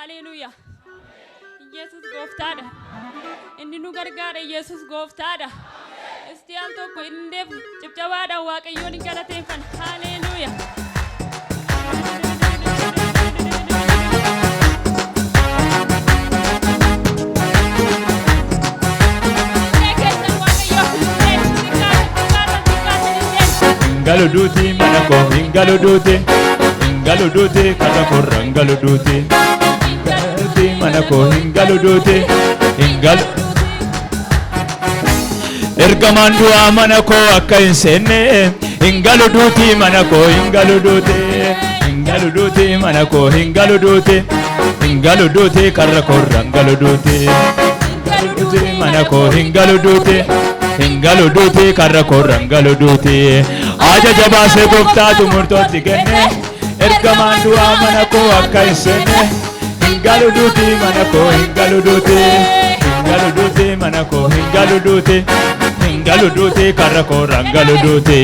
Hallelujah. Jesus gooftaadha. Inni nu gargaara Yesus gooftaadha. Isti al tokko indeef cibcabaadhaan Waaqayyoon hin galateeffan. Hallelujah. Galuduti manako hingaluduti hingaluduti katakorra hingaluduti galuduti manako hingaluduti hingal ergamaan du'a manako akka hin seenne hingaluduti manako hingaluduti hingaluduti manako hingaluduti hingaluduti katakorra hingaluduti hingaluduti manako hingaluduti hingaluduti katakorra hingaluduti Aja jabase gooftaatu murtootti kenne ergamaan du'a manako akka hin seenne hingaluduti manako hingaluduti hingaluduti manako hingaluduti hingaluduti katakorra hingaluduti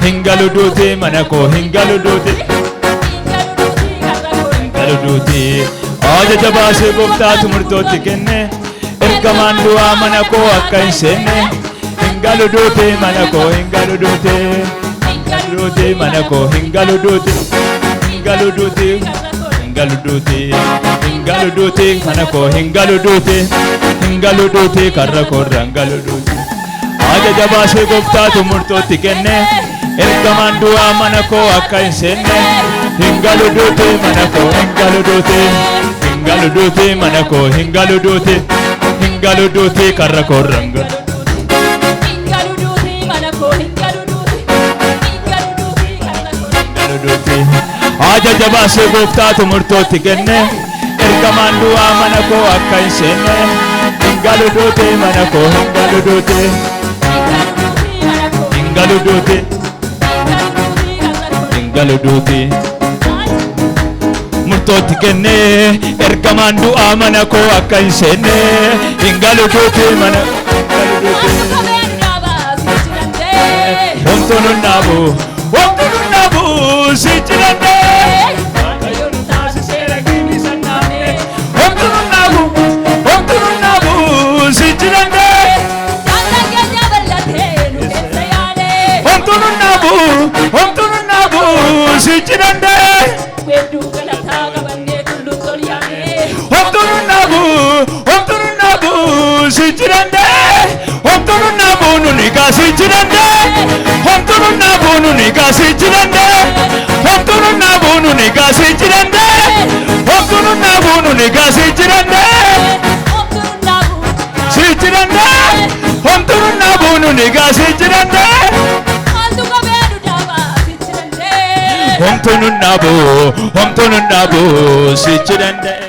hingaluduti manako hingaluduti hingaluduti Aja jabase gooftaatu murtootti kenne ergamaan du'a manako akka hin seenne hingaluduti manako hingaluduti Galuduti manako hingaluduti hingaluduti hingaluduti hingaluduti manako hingaluduti hingaluduti katakorra hingaluduti Aja jabase gooftaatu murtootti kenne ergamaan du'a manako akka hin seenne hingaluduti manako hingaluduti hingaluduti manako hingaluduti hingaluduti katakorra hingaluduti Aja jabase gooftaatu murtootti kenne ergamaan du'a manako akka hin seenne hingaluduti manako hingaluduti hingaluduti hingaluduti murtootti kenne ergamaan du'a manako akka hin seenne hingaluduti manako hingaluduti homtuun naabu Sichirande Waaqayyoon taasiseera gini sannaane Homtuun naabu Sichirande Jaalaganya bal'atee nu keessa yaade Homtuun naabu Sichirande Weedduu galataa qabannee tulluun tolyaane Homtuun naabu Sichirande Homtuun naabu nuni kaasichirande Homtuun naabu nuni kaasichirande Homtuun naabu nuni kaasichirande Homtuun naabu nuni kaasichirande Sichirande Homtuun naabu nuni kaasichirande Homtuun naabu Sichirande